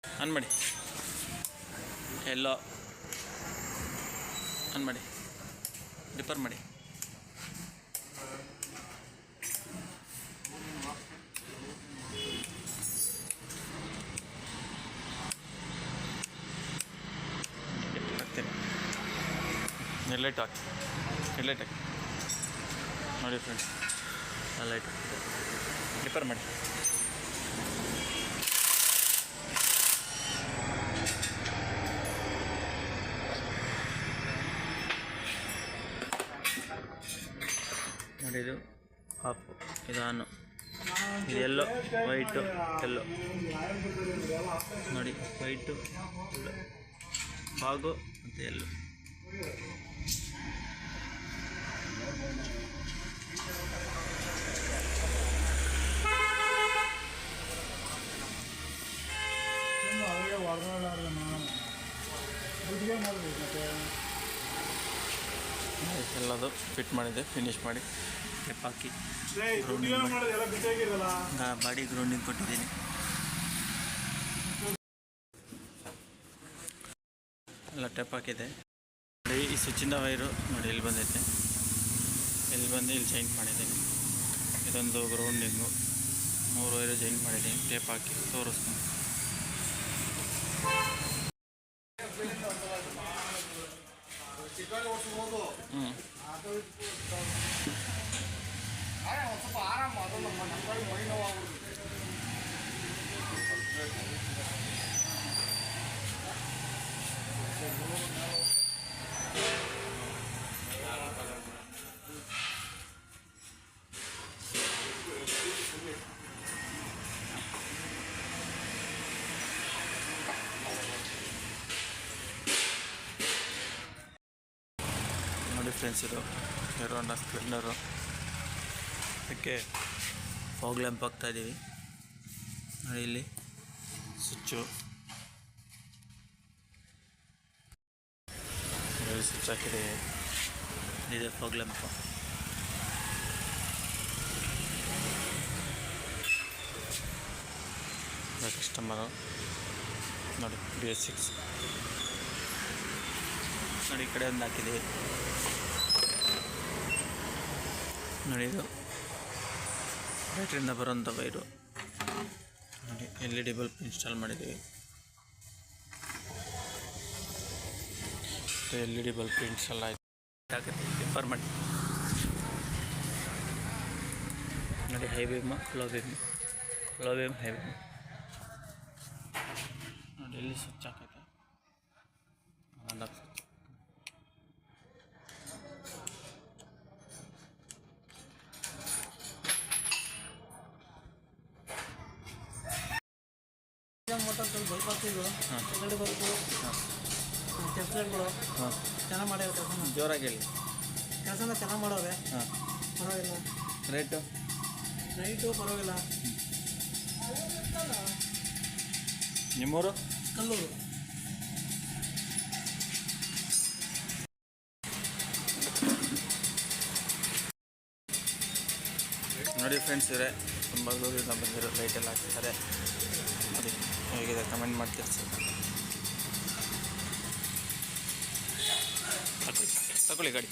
On ಮಾಡಿ, ಎಲ್ಲೋ on ಮಾಡಿ, dipper ಮಾಡಿ. ಹಾಕ್ತೀನಿ, ಹೆಡ್ಲೈಟ್ ಹಾಕಿ, ಹೆಡ್ಲೈಟ್ ಹಾಕಿ ನೋಡಿ ಫ್ರೆಂಡ್ಸ್, ಲೈಟ್ ಡಿಪ್ಪರ್ ಮಾಡಿ. ನೋಡಿ ಇದು ಆಫ್, ಇದು ಆನು, ಇದು ಎಲ್ಲೋ, ವೈಟು ಎಲ್ಲೋ ನೋಡಿ, ವೈಟು ಬಾಗು ಮತ್ತು ಎಲ್ಲೋ. ಎಲ್ಲದು ಫಿಟ್ ಮಾಡಿದೆ, ಫಿನಿಶ್ ಮಾಡಿ ಟೆಪ್ ಹಾಕಿ ಬಾಡಿ ಗ್ರೌಂಡಿಂಗ್ ಕೊಟ್ಟಿದ್ದೀನಿ. ಎಲ್ಲ ಟೆಪ್ ಹಾಕಿದೆ ನೋಡಿ. ಈ ಸ್ವಿಚ್ಚಿಂದ ವೈರು ನೋಡಿ ಇಲ್ಲಿ ಬಂದೈತೆ, ಇಲ್ಲಿ ಬಂದು ಇಲ್ಲಿ ಜಾಯಿಂಟ್ ಮಾಡಿದ್ದೀನಿ. ಇದೊಂದು ಗ್ರೌಂಡಿಂಗು 3 ವೈರು ಜಾಯಿಂಟ್ ಮಾಡಿದ್ದೀನಿ, ಟೇಪ್ ಹಾಕಿ ತೋರಿಸ್ತೀನಿ. ನೋಡಿ ಫ್ರೆಂಡ್ಸ್, ಇದು ಹೀರೋ ಹೋಂಡಾ ಸ್ಪ್ಲೆಂಡರು. ಅದಕ್ಕೆ ಫಾಗ್ ಲ್ಯಾಂಪ್ ಹಾಕ್ತಾಯಿದ್ದೀವಿ ನೋಡಿ. ಇಲ್ಲಿ ಸ್ವಿಚ್ಚು, ಸ್ವಿಚ್ ಹಾಕಿದೆ, ಇದೆ ಫಾಗ್ ಲ್ಯಾಂಪು. ಕಸ್ಟಮರು ನೋಡಿ, BS6 ನೋಡಿ. ಈ ಕಡೆ ಒಂದು ಹಾಕಿದ್ದೀವಿ ನೋಡಿ. ಇದು ಬ್ಯಾಟ್ರಿಯಿಂದ ಬರೋಂಥ ವೈರು ನೋಡಿ. LED ಬಲ್ಬ್ ಇನ್ಸ್ಟಾಲ್ ಮಾಡಿದ್ದೀವಿ. LED ಬಲ್ಬ್ ಇನ್ಸ್ಟಾಲ್ ಆಯಿತು. ಡಿಪ್ಪರ್ ಮಾಡಿ ನೋಡಿ. High beam, low beam, low beam, high beam ನೋಡಿ. ಇಲ್ಲಿ ಸ್ವಿಚ್ ಹಾಕೈತೆ, ಸ್ವಿಚ್ ಬಲ್ಪ್ ಹಾಕ್ತಿದ್ರು, LED ಬಲ್ಬು, ಟೆಸ್ಟ್ಗಳು ಚೆನ್ನಾಗಿ ಮಾಡ್ಯಾವ. ಕೆಲಸ ಜೋರಾಗಿ ಹೇಳಿ. ಕೆಲಸನ ಚೆನ್ನಾಗಿ ಮಾಡೋರೆ. ಪರವಾಗಿಲ್ಲ. ರೇಟು ಪರವಾಗಿಲ್ಲ. ನಿಮ್ಮೂರು? ಕಲ್ಲೂರು. ನೋಡಿ ಫ್ರೆಂಡ್ಸ್, ಇವರೇ ತುಂಬ ದೂರದಿಂದ ಬಂದಿರೋ ಲೈಟೆಲ್ಲ ಹಾಕ್ತಾರೆ ನೋಡಿ. ಹೇಗಿದೆ ಕಮೆಂಟ್ ಮಾಡ್ತೀರಿ ಸರ್. ತಗೊಳ್ಳಿ ಗಾಡಿ.